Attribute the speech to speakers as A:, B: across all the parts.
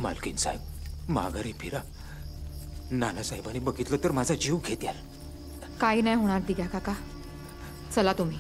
A: मालकीन साहेब माघारी फिरा. नानासाहेबांनी बघितलं तर माझा जीव घेत्याल.
B: काही नाही होणार दिग्या काका, चला तुम्ही.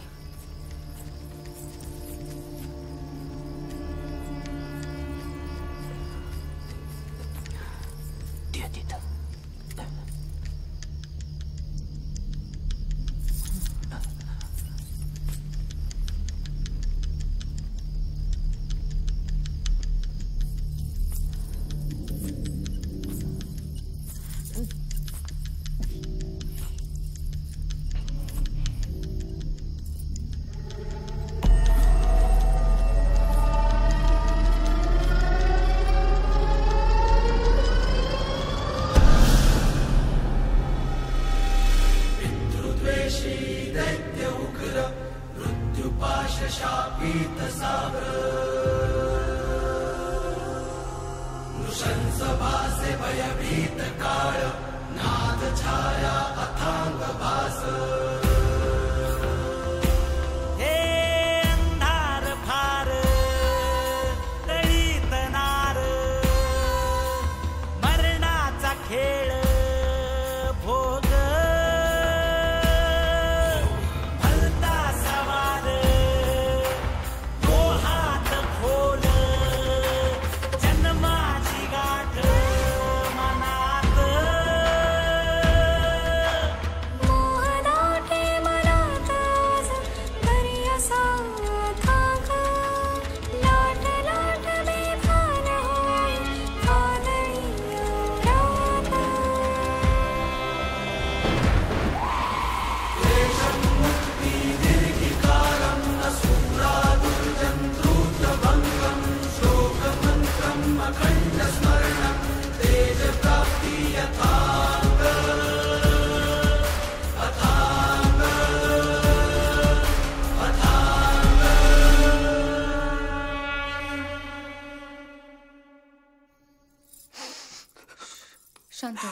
C: शांत हो,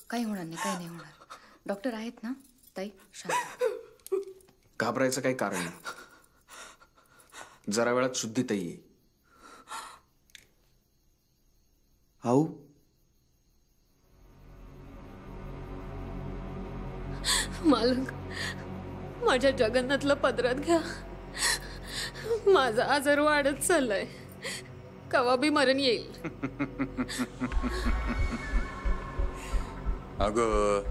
C: काही होणार नाही, काही नाही होणार. डॉक्टर आहेत ना ताई? शांत.
D: घाबरायचं काही कारण नाही. जरा वेळात शुद्धीतही येईल. आऊ
E: मालक, माझ्या जगन्नाथला पदरात घ्या. माझा आजार वाढत चाललाय, कवा बी मरण येईल.
F: अगं,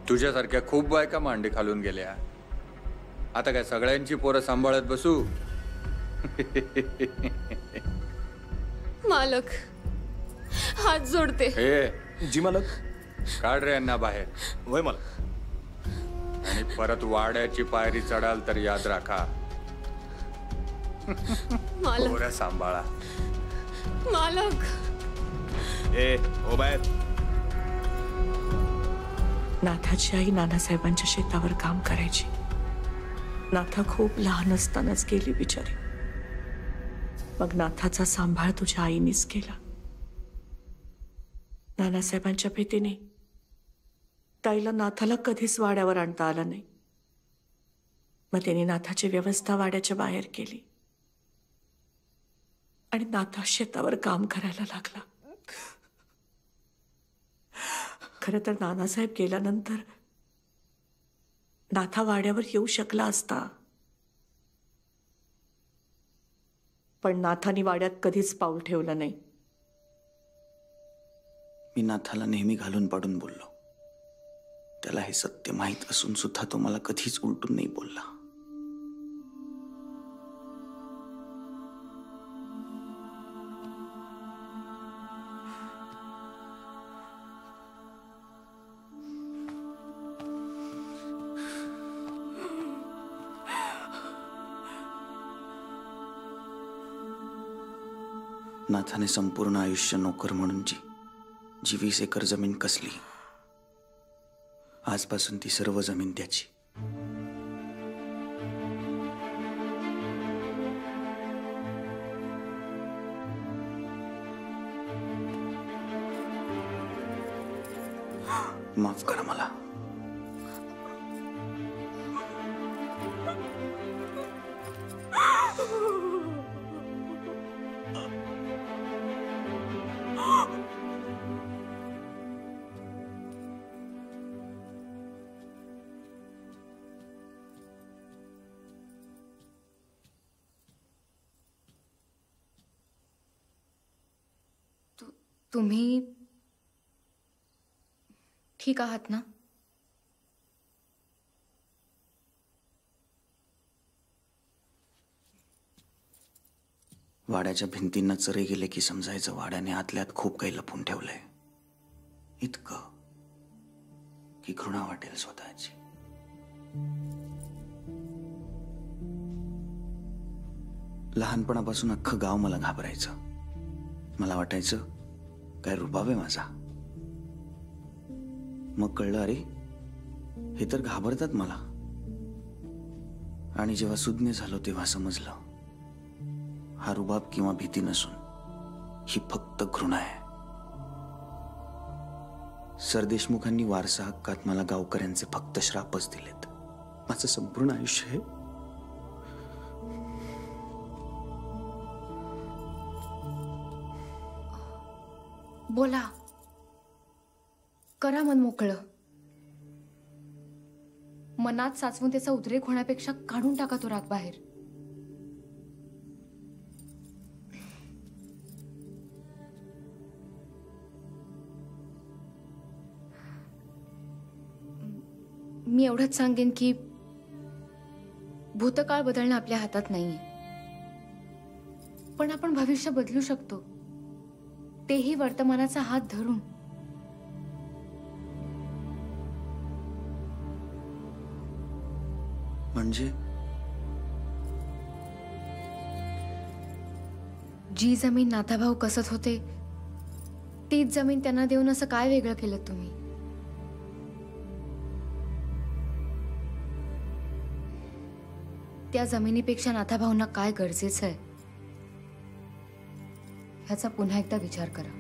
F: तुझ्यासारख्या खूप बायका मांडी खालून गेल्या. आता काय सगळ्यांची पोरं सांभाळत बसू?
E: मालक, हात जोडते.
F: हे
D: जी मालक.
F: काढ रे यांना बाहेर.
D: वय मालक.
F: आणि परत वाड्याची पायरी चढाल तर याद राखा,
E: मालक.
F: पोरं सांभाळा.
E: मालक.
D: ए ओ बाहेर.
G: नाथाची आई नानासाहेबांच्या शेतावर काम करायची. नाथा खूप लहान असतानाच गेली बिचारी. मग नाथाचा सांभाळ तुझ्या आईनेच केला. नानासाहेबांच्या भीतीने ताईला नाथाला कधीच वाड्यावर आणता आला नाही. मग त्याने नाथाची व्यवस्था वाड्याच्या बाहेर केली आणि नाथा शेतावर काम करायला लागला. खरं तर नानासाहेब गेल्यानंतर नाथा वाड्यावर येऊ शकला असता, पण नाथाने वाड्यात कधीच पाऊल ठेवलं नाही.
H: मी नाथाला नेहमी घालून पाडून बोललो. त्याला हे सत्य माहीत असून सुद्धा तो मला कधीच उलटून नाही बोलला. नाथाने संपूर्ण आयुष्य नोकर म्हणून जी 20 एकर जमीन कसली, आजपासून ती सर्व जमीन त्याची. माफ करा मला.
C: तुम्ही ठीक आहात ना?
H: वाड्याच्या भिंतींना चरे गेले की समजायचं वाड्याने आतल्यात खूप काही लपून ठेवलंय. इतकं की घृणा वाटेल स्वतःची. लहानपणापासून अख्खं गाव मला घाबरायचं. मला वाटायचं काय रुबाब आहे माझा. मग कळलं, अरे हे तर घाबरतात मला. आणि जेव्हा सुज्ञ झालो तेव्हा समजलं, हा रुबाब किंवा भीती नसून ही फक्त घृणा आहे. सरदेशमुखांनी वारसा हक्कात मला गावकऱ्यांचे फक्त श्रापच दिलेत. माझं संपूर्ण आयुष्य हे
C: बोला, करा मन मोकळं. मनात साचवून त्याचा उद्रेक होण्यापेक्षा काढून टाका तो राग बाहेर. मी एवढंच सांगेन की भूतकाळ बदलणं आपल्या हातात नाहीये, पण आपण भविष्य बदलू शकतो, तेही वर्तमानाचा हात धरून.
H: म्हणजे
C: जी जमीन नाथाभाऊ कसत होते तीच जमीन त्यांना देऊन असं काय वेगळं केलं तुम्ही? त्या जमिनीपेक्षा नाथाभाऊंना काय गरजेचं आहे ह्याचा पुन्हा एकदा विचार करा.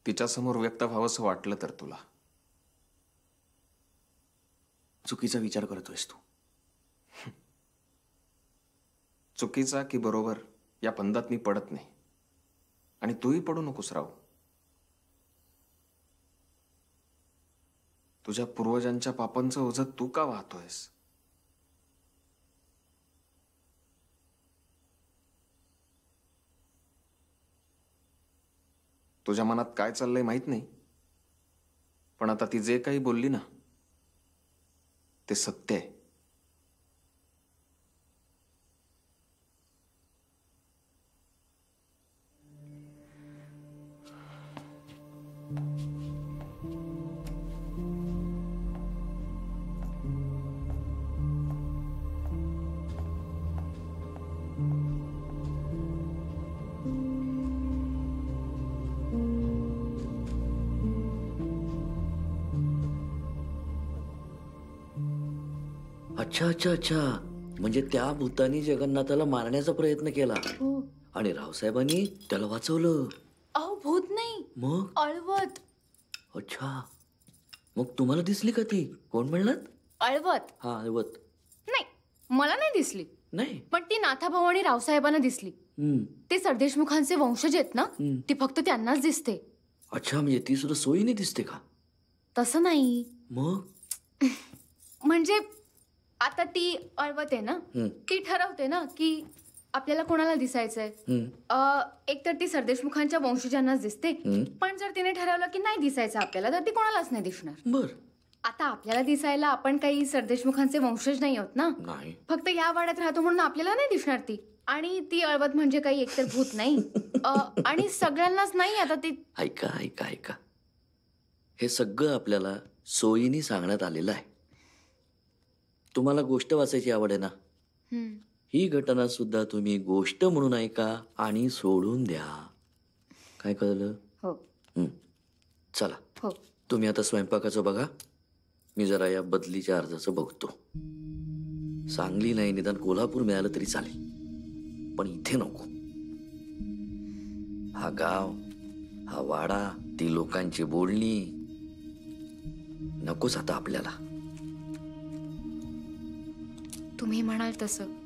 D: तिच्यासमोर व्यक्त व्हावंसं वाटलं तर तुला
H: चुकीचा विचार करतोयस तू.
D: चुकीचा की बरोबर या पंदात मी पडत नाही, आणि तूही पडू नकोस राव. तुझ्या पूर्वजांच्या पापांचं ओझं तू का वाहतोयस? तुझ्या मनात काय चाललंय माहित नाही, पण आता ती जे काही बोलली ना ते सत्य आहे.
I: अच्छा अच्छा अच्छा, म्हणजे त्या भूतानी जगन्नाथाला मारण्याचा प्रयत्न केला आणि रावसाहेबांनी त्याला वाचवलं.
C: अहो भूत नाही,
I: मग
C: अळवत.
I: अच्छा, मग तुम्हाला दिसली का ती? कोण म्हणलात?
C: अळवत.
I: हा, अळवत.
C: नाही, मला नाही दिसली,
I: नाही,
C: पण ती नाथाभाऊ आणि रावसाहेबांना दिसली. ते सरदेशमुखांचे वंशज आहेत ना, ती फक्त त्यांनाच दिसते.
I: अच्छा, म्हणजे ती सुद्धा सोयीने दिसते का?
C: तसं नाही.
I: मग
C: म्हणजे आता ती अळवत आहे ना, ती ठरवते ना की आपल्याला कोणाला दिसायचंय. एकतर ती सरदेशमुखांच्या वंशजांनाच दिसते, पण जर तिने ठरवलं की नाही दिसायचं आपल्याला, तर ती कोणालाच नाही दिसणार.
I: बर,
C: आता आपल्याला दिसायला आपण काही सरदेशमुखांचे वंशज नाही आहोत ना,
I: नाही,
C: फक्त या वाड्यात राहतो म्हणून आपल्याला नाही दिसणार ती. आणि ती अळवत म्हणजे काही एकतर भूत नाही आणि सगळ्यांनाच नाही. आता ती
I: ऐका ऐका ऐका, हे सगळं आपल्याला सोयीने सांगण्यात आलेलं आहे. तुम्हाला गोष्ट वाचायची आवड आहे ना, ही घटना सुद्धा तुम्ही गोष्ट म्हणून ऐका आणि सोडून द्या. काय कळलं?
C: हो.
I: चला,
C: हो.
I: तुम्ही आता स्वयंपाकाचं बघा, मी जरा या बदलीच्या अर्जाचं बघतो. सांगली नाही, निदान कोल्हापूर मिळालं तरी चालेल, पण इथे नको. हा गाव, हा वाडा, ती लोकांची बोलणी नकोच आता आपल्याला.
C: तुम्ही म्हणाल तसं.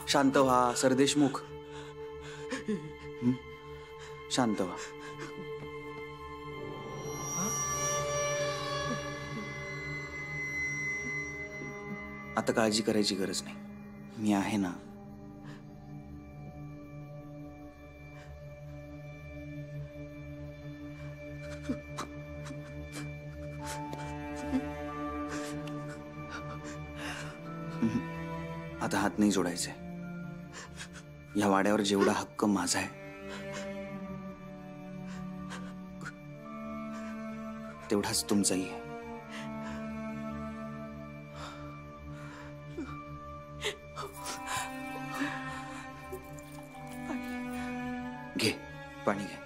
H: शांत व्हा सर देशमुख. शांत व्हा. आता काळजी करायची गरज नाही, मी आहे ना. आता हात नाही जोडायचे. या वाड्यावर जेवढा हक्क माझा आहे तेवढाच तुमचाही आहे. घे पाणी घे.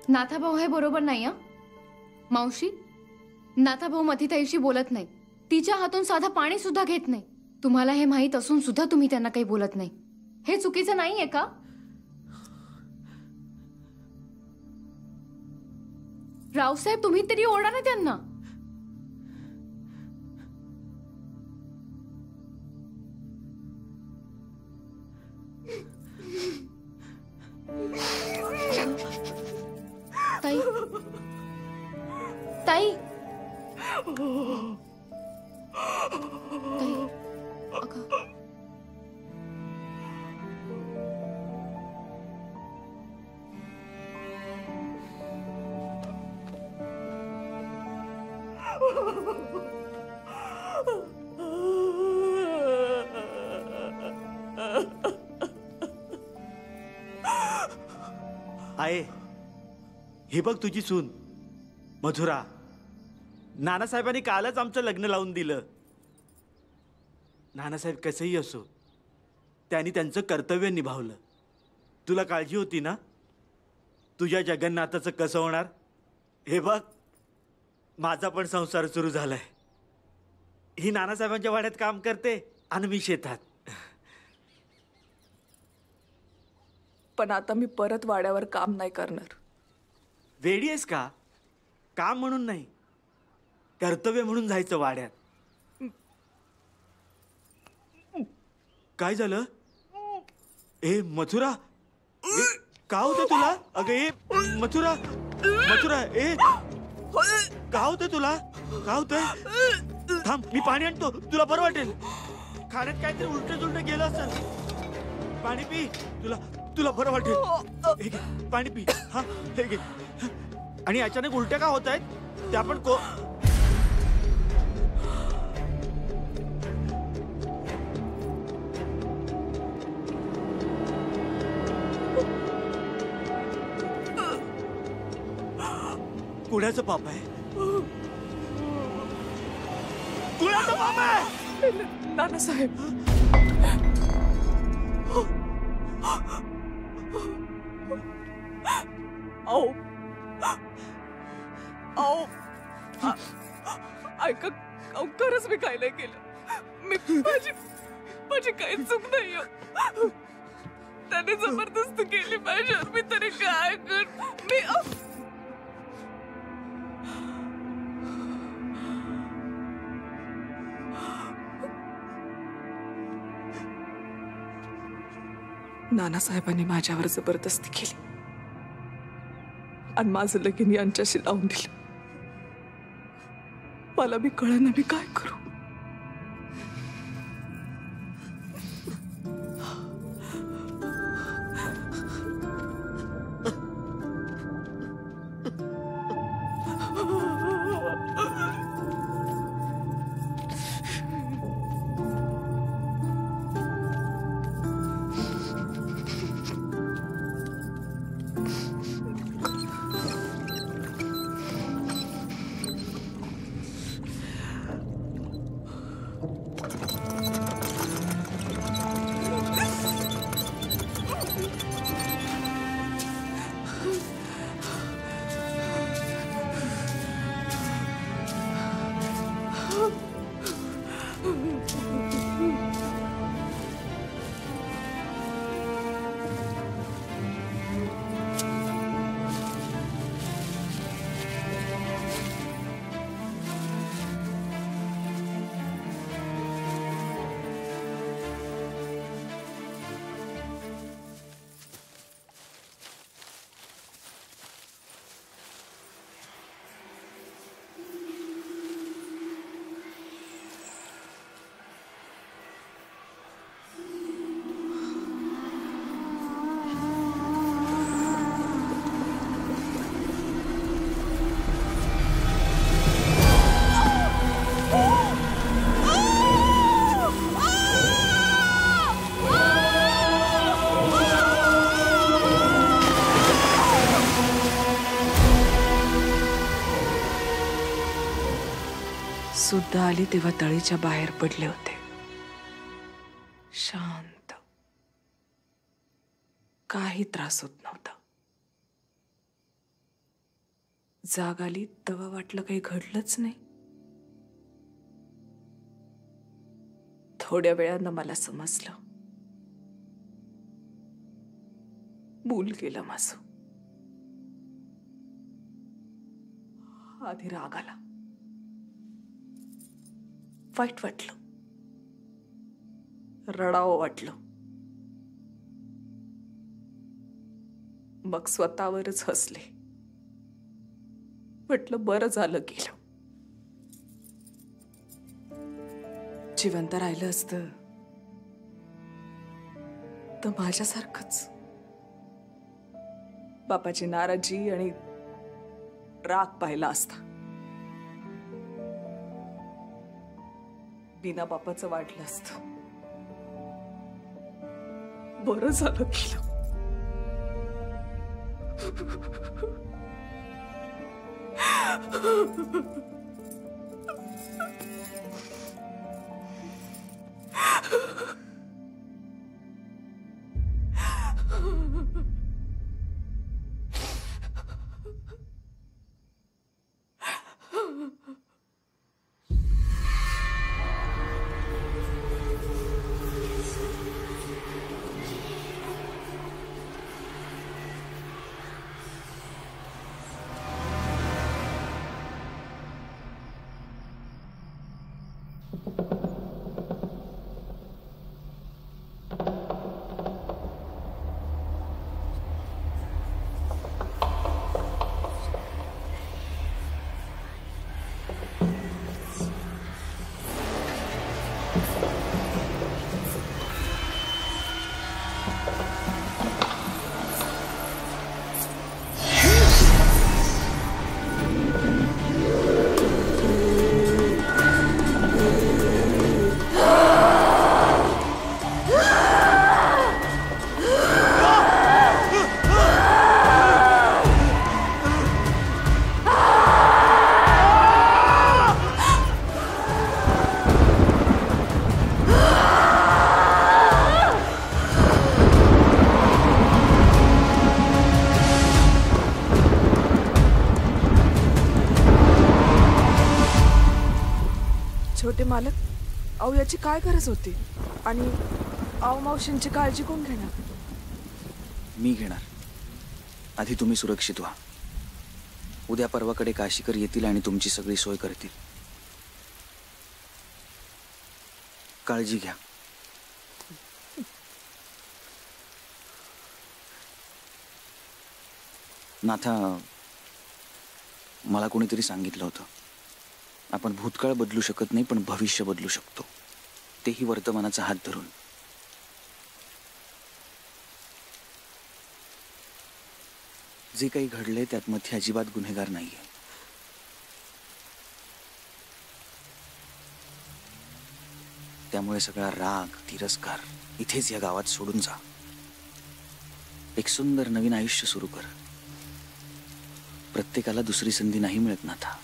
C: नाथाभाऊ हे बरोबर नाही. हं मावशी, नाथाभाऊ मथिताईशी बोलत नाही, तिच्या हातून साधा पाणी सुद्धा घेत नाही. तुम्हाला हे माहित असून सुद्धा तुम्ही त्यांना काही बोलत नाही. हे चुकीचं नाहीये का? रावसाहेब, तुम्ही तरी ओरडा ना त्यांना. ताई, ताई, ताई, अगं.
J: आहे हे बघ तुझी सून मधुरा. नानासाहेबांनी कालच आमचं लग्न लावून दिलं. नानासाहेब कसंही असो, त्यांनी त्यांचं कर्तव्य निभावलं. तुला काळजी होती ना तुझ्या जगन्नाथाचं कसं होणार. हे बघ, माझा पण संसार सुरू झालाय. ही नानासाहेबांच्या वाड्यात काम करते आणि मी शेतात.
G: पण आता मी परत वाड्यावर काम नाही करणार.
J: वेडी आहेस का? काम म्हणून नाही, कर्तव्य म्हणून जायचं वाड्यात. काय झालं? ए मथुरा, का होतं तुला? अगं ए मथुरा, मथुरा, ए का होतं तुला? का होतंय? थांब, मी पाणी आणतो, तुला बरं वाटेल. खाण्यात काहीतरी उलट जुलट गेलं असेल. पाणी पी, तुला बरं वाटेल. हे घे पाणी पी. हा हे घे. आणि अचानक उलट्या का होत आहेत त्या पण कुणाचं पाप आहे? कुणाचं पाप आहे?
G: नानासाहेब, आओ आओ ऐका, खरंच मी काय नाही केलं. माझी काही चूक नाही. त्याने जबरदस्ती केली माझ्यावर. मी तरी काय कर. मी नानासाहेबांनी माझ्यावर जबरदस्ती केली आणि माझं लगीन यांच्याशी लावून दिलं. मला मी कळना मी काय करू. सुद्धा आली तेव्हा तळीच्या बाहेर पडले होते, शांत. काही त्रास होत नव्हता. जाग आली तेव्हा वाटलं काही घडलंच नाही. थोड्या वेळानं मला समजलं, भूल गेलं माझं. आधी राग आला, वाईट वाटलं, रडावं वाटलं. मग स्वतःवरच हसले. म्हटलं बरं झालं गेलं. जिवंत राहिलं असतं तर माझ्यासारखंच बापाची नाराजी आणि राग पाहिला असता. बिना बापाचं वाटलं असतं. बरं झालं गेलं. छोटे मालक, अहो याची काय गरज होती? आणि अहो मावशींची काळजी कोण घेणार?
H: मी घेणार. आधी तुम्ही सुरक्षित व्हा. उद्या परवाकडे काशीकर येतील आणि तुमची सगळी सोय करतील. काळजी घ्या. नाथा, मला कोणीतरी सांगितलं होतं, आपण भूतकाळ बदलू शकत नाही पण भविष्य बदलू शकतो, तेही वर्तमानाचा हात धरून. जे काही घडले त्यात मध्ये अजिबात गुन्हेगार नाहीये. त्यामुळे सगळा राग, तिरस्कार इथेच या गावात सोडून जा. एक सुंदर नवीन आयुष्य सुरू कर. प्रत्येकाला दुसरी संधी नाही मिळत नाथा.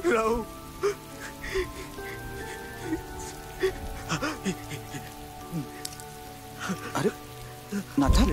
J: राहू,
H: अरे नाथा,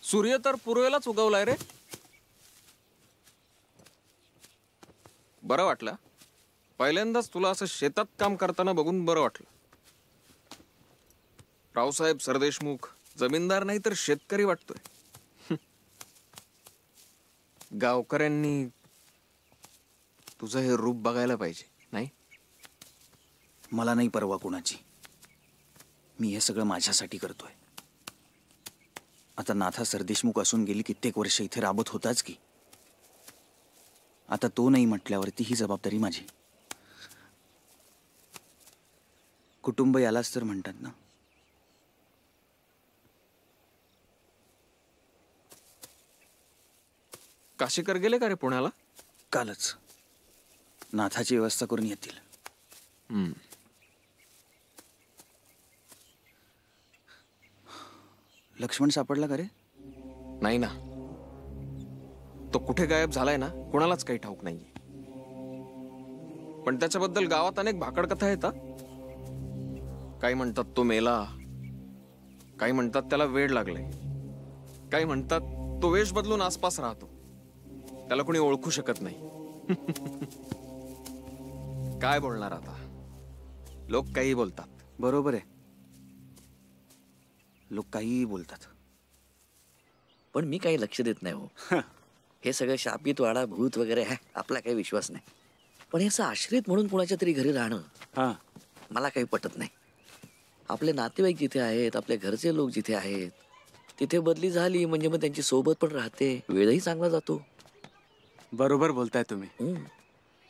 D: सूर्य तर पूर्वेलाच उगवलाय रे. बरं वाटलं. पहिल्यांदाच तुला असं शेतात काम करताना बघून बरं वाटलं. रावसाहेब सरदेशमुख जमीनदार नाही तर शेतकरी वाटतोय. गावकऱ्यांनी तुझं हे रूप बघायला पाहिजे. नाही,
H: मला नाही परवा कोणाची. मी हे सगळं माझ्यासाठी करतोय. आता नाथा सरदेशमुख असून गेली कित्येक वर्ष इथे राबत होताच की. आता तो नाही म्हटल्यावरती ही जबाबदारी माझी. कुटुंब यालाच तर म्हणतात ना.
D: काशीकर गेले का रे पुण्याला?
H: कालच. नाथाची व्यवस्था करून येतील. लक्ष्मण सापडला का रे?
D: नाही ना. तो कुठे गायब झालाय ना कोणालाच काही ठाऊक नाहीये. पण त्याच्याबद्दल गावात अनेक भाकड कथा येतात. काही म्हणतात तो मेला, काही म्हणतात त्याला वेड लागलंय, काही म्हणतात तो वेश बदलून आसपास राहतो, त्याला कोणी ओळखू शकत नाही. काय बोलणार आता. लोक काही बोलतात.
H: बरोबर आहे, लोक काहीही बोलतात.
I: पण मी काही लक्ष देत नाही हो. हे सगळं शापित वाडा भूत वगैरे आहे, आपला काही विश्वास नाही. पण हे असं आश्रित म्हणून कुणाच्या तरी घरी राहणं मला काही पटत नाही. आपले नातेवाईक जिथे आहेत, आपले घरचे लोक जिथे आहेत, तिथे बदली झाली म्हणजे मग त्यांची सोबत पण राहते, वेळही चांगला जातो.
J: बरोबर बोलताय तुम्ही.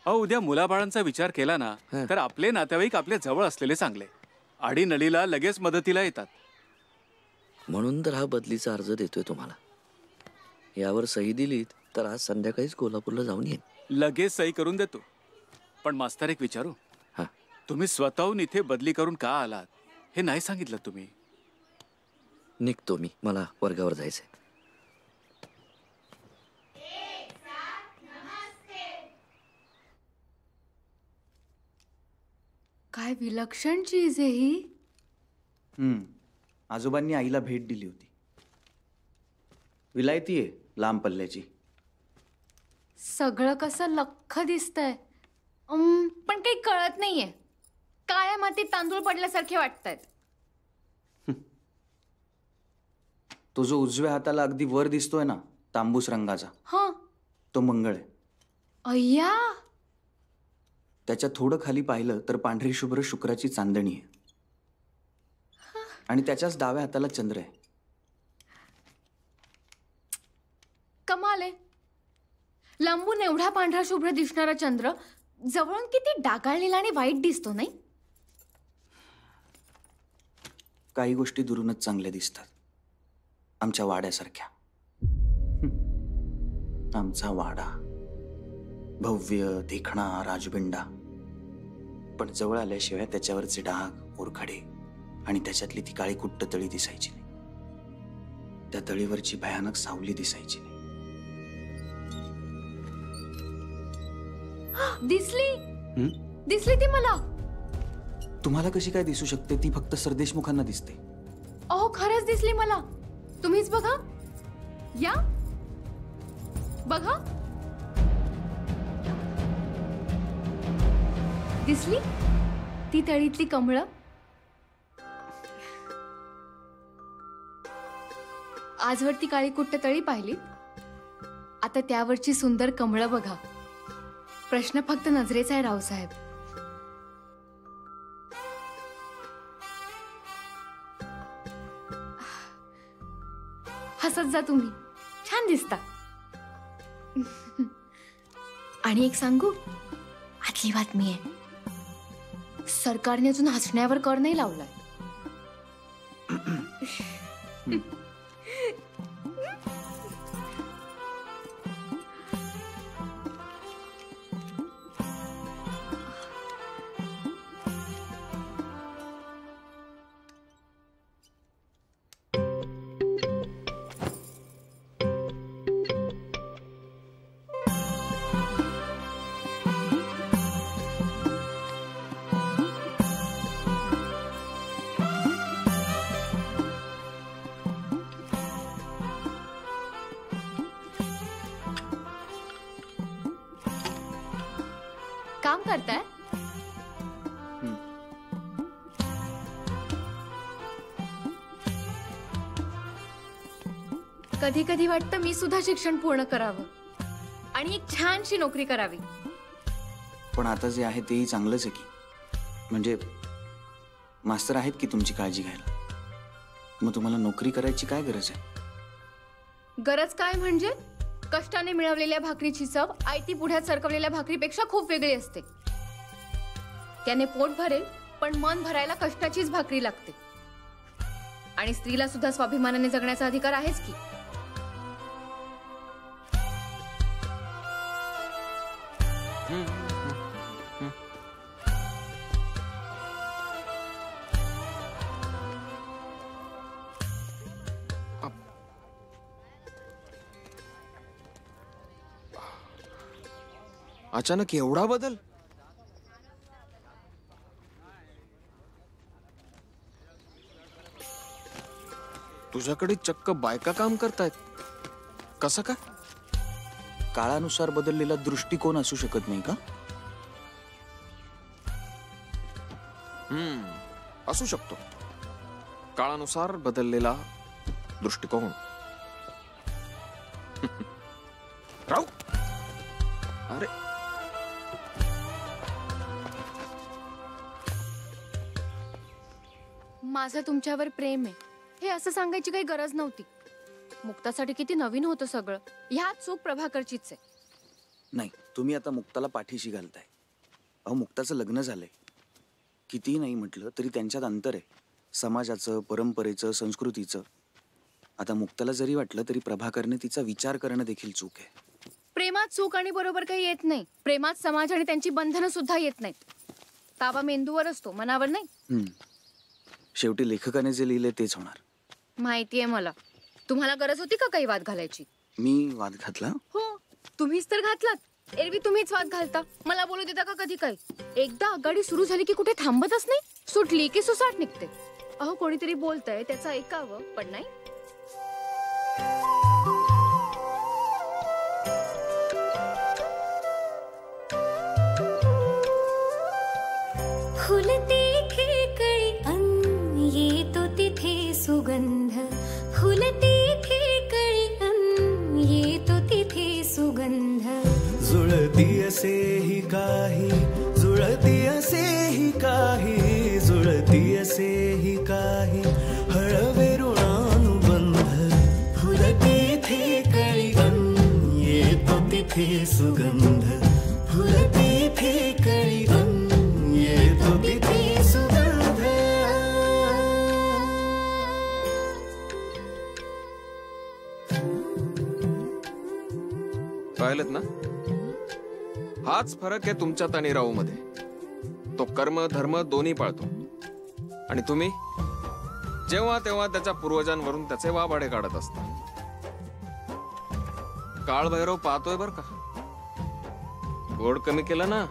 J: अहो, उद्या मुलाबाळांचा विचार केला ना तर आपले नातेवाईक आपल्या जवळ असलेले चांगले. आडीनडीला लगेच मदतीला येतात.
I: म्हणून तर हा बदलीचा अर्ज देतोय तुम्हाला. यावर सही दिलीत तर आज संध्याकाळीच कोल्हापूरला जाऊन येईन.
J: लगेच सही करून देतो. पण मास्तर एक विचारू, तुम्ही स्वतःहून इथे बदली करून का आलात हे नाही सांगितलं तुम्ही.
I: निघतो मी, मला वर्गावर जायचंय.
C: काय विलक्षण चीज आहे ही.
H: आजोबांनी आईला भेट दिली होती. विलायती आहे, लांब पल्ल्याची.
C: सगळं कसं लख्ख दिसतंय. पण काही कळत नाहीये. काळ्या मातीत तांदूळ पडल्यासारखे वाटतायत.
H: तो जो उजव्या हाताला अगदी वर दिसतोय ना, तांबूस रंगाचा, तो मंगळ आहे.
C: अय्या.
H: त्याच्या थोडं खाली पाहिलं तर पांढरी शुभ्र शुक्राची चांदणी आहे. आणि त्याच्याच डाव्या हाताला चंद्र आहे.
C: कमाल आहे. लांबून एवढा पांढरा शुभ्र दिसणारा चंद्र जवळून किती डागाळलेला आणि वाईट दिसतो नाही.
H: काही गोष्टी दुरूनच चांगल्या दिसतात. आमच्या वाड्यासारख्या. आमचा वाडा भव्य, देखणा, राजबिंडा. पण जवळ आल्याशिवाय त्याच्यावरचे डाग, ओरखडे आणि त्याच्यातली ती काळी कुट्ट तळी दिसायची नाही. त्या तळीवरची भयानक सावली दिसायची नाही.
C: दिसली ती मला.
H: तुम्हाला कशी काय दिसू शकते? ती फक्त सरदेशमुखांना दिसते.
C: अहो, खरंच दिसली मला. तुम्हीच बघा. या बघा. दिसली ती तळीतली कमळं. आजवरती काळी कुट्ट तळी पाहिली, आता त्यावरची सुंदर कमळं बघा. प्रश्न फक्त नजरेचा आहे रावसाहेब. हसत जा तुम्ही, छान दिसता. आणि एक सांगू, आतली बातमी आहे. सरकारने अजून हसण्यावर कर नाही लावलाय. करताय? कधी कधी वाटतं मी सुद्धा शिक्षण पूर्ण करावं आणि एक छानशी नोकरी करावी.
H: पण आता जे आहे तेही चांगलंच आहे की. म्हणजे मास्तर आहेत की तुमची काळजी घ्यायला. मग तुम्हाला नोकरी करायची काय गरज आहे?
C: गरज काय म्हणजे कष्टाने मिळवलेल्या भाकरीची चव आयती पुढ्यात सरकवलेल्या भाकरीपेक्षा खूप वेगळी असते. त्याने पोट भरेल पण मन भरायला कष्टाचीच भाकरी लागते. आणि स्त्रीला सुद्धा स्वाभिमानाने जगण्याचा अधिकार आहेच की.
D: अचानक एवढा बदल? तुझ्याकडे चक्क बायका काम करतायत. कसं काय?
H: काळानुसार बदललेला दृष्टिकोन असू शकत नाही का?
D: असू शकतो. काळानुसार बदललेला दृष्टिकोन. राव, अरे
C: माझं तुमच्यावर प्रेम आहे हे असं सांगायची काही गरज नव्हती. मुक्तासाठी किती नवीन होतं सगळं. ह्या चूक प्रभाकरचीच आहे.
H: नाही, तुम्ही आता मुक्ताला पाठीशी घालताय. अहो, मुक्ताचं लग्न झालंय. कितीही नाही म्हटलं तरी त्यांच्यात अंतर आहे. समाजाचं, परंपरेचं, संस्कृतीचं. आता मुक्ताला जरी वाटलं तरी प्रभाकरने तिचा विचार करणं देखील चूक आहे.
C: प्रेमात चूक आणि बरोबर काही येत नाही. प्रेमात समाज आणि त्यांची बंधनं सुद्धा येत नाहीत. ताबा मेंदूवर असतो, मनावर नाही.
H: शेवटी लेखकाने जे लिहिले तेच होणार.
C: माहितीये मला. तुम्हाला गरज होती का काही वाद घालायची?
H: मी वाद घातला?
C: हो, तुम्हीच तर घातलात. एरवी तुम्हीच वाद घालता. मला बोलू देता का कधी काही? एकदा आघाडी सुरू झाली की कुठे थांबतच नाही. सुटली की सुसाट निघते. अहो, कोणीतरी बोलतंय त्याचं ऐकावं पण नाही.
K: फुलते खेकळी अन येतो तिथे सुगंध. फुलते खेकळी अन येतो तिथे सुगंध.
L: जुळती असेही काही, जुळती असेही काही, जुळती असेही काही हळवे ऋणानुबंध. फुलते खेकळी अन येतो तिथे सुगंध. फुलते खेकळी अन येतो तिथे सुगंध.
D: पाहिलं ना, हाच फरक आहे तुमच्यात आणि राहू मध्ये. तो कर्म धर्म दोन्ही पाळतो आणि तुम्ही जेव्हा तेव्हा त्याच्या पूर्वजांवरून त्याचे वाबाडे काढत असता. काळ भैरव पाहतोय बर का. गोड कमी केलं ना.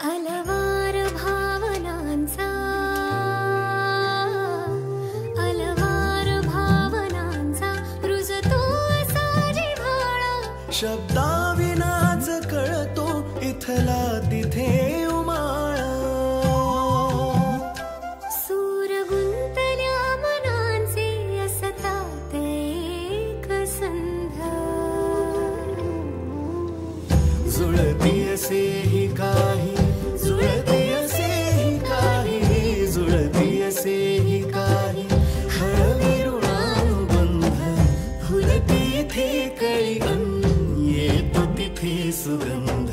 K: अलवार भावनांचा, अलवार भावनांचा रुजतो असा जिव्हाळा.
L: शब्दाविनाच कळतो इथला तिथे उमाळा.
K: सूर गुंतल्या मनांचे असतात एक संध.
L: जुळती असेही काही, जुळती असेही काही, जुळती असेही काही हळवी ऋणानुबंध. फुलती खेकळी अन येतो तिथे सुगंध.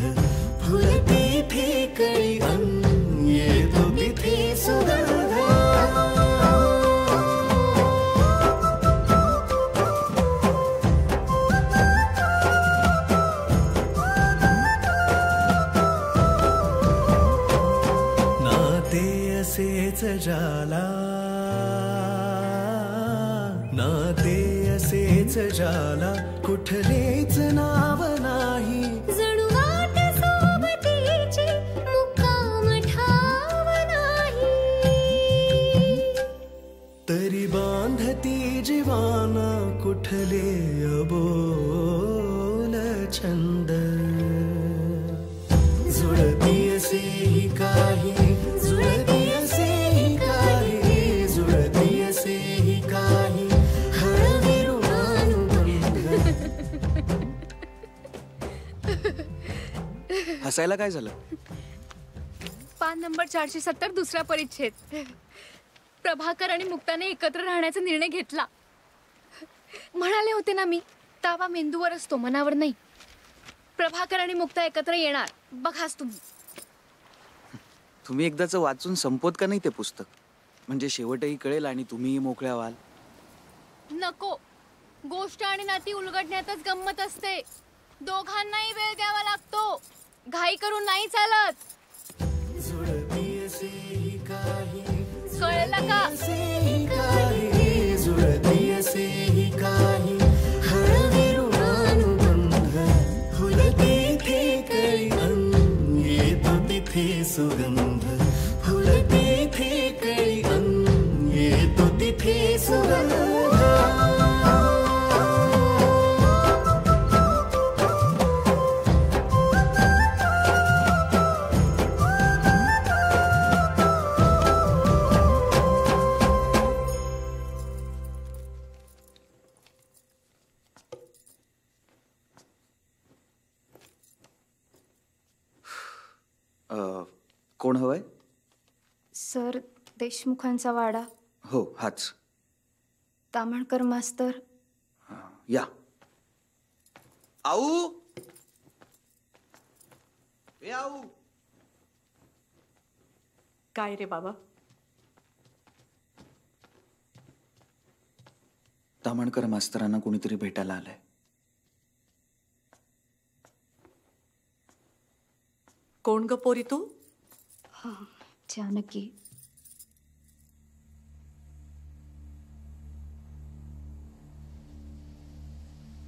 L: फुलती खेकळी अन येतो तिथे सुगंध. असेच जाला, नाते असेच जाला कुठलेच नाव नाही.
K: जणू वाट सोबतीची मुक्काम ठाव नाही.
L: जीवाना कुठले अबोल छंद जुळती असेही काही जुळती असेही काही जुळती असेही काही
H: हसायला काय झालं?
C: पान नंबर 470 दुसरा परिच्छेद. प्रभाकर आणि मुक्ताने एकत्र राहण्याचा निर्णय घेतला. म्हणाले होते ना मी, ताबा मेंदूवर असतो, मनावर नाही. प्रभाकर आणि मुक्ता एकत्र येणार, बघाच तुम्ही.
H: तुम्ही एकदाच वाचून संपवत का नाही ते पुस्तक? म्हणजे शेवटही कळेल आणि तुम्हीही मोकळ्या व्हाल.
C: नको, गोष्ट आणि नाती उलगडण्यातच गंमत असते. दोघांनाही वेळ द्यावा लागतो. घाई करून नाही चालत. कळलं का?
L: जुळती असेही काही फुलते थे कळी अन येतो तिथे सुगंध फुलते थे कळी अन येतो तिथे सुगंध.
H: कोण हवंय?
C: सर, देशमुखांचा वाडा.
H: हो, हाच.
C: तामणकर मास्तर.
H: या. आऊ, ए आऊ.
G: काय रे बाबा?
H: तामणकर मास्तरांना कोणीतरी भेटायला आलंय.
G: कोण ग पोरी तू?
C: जानकी.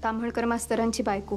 C: ताम्हळकर मास्तरांची बायको.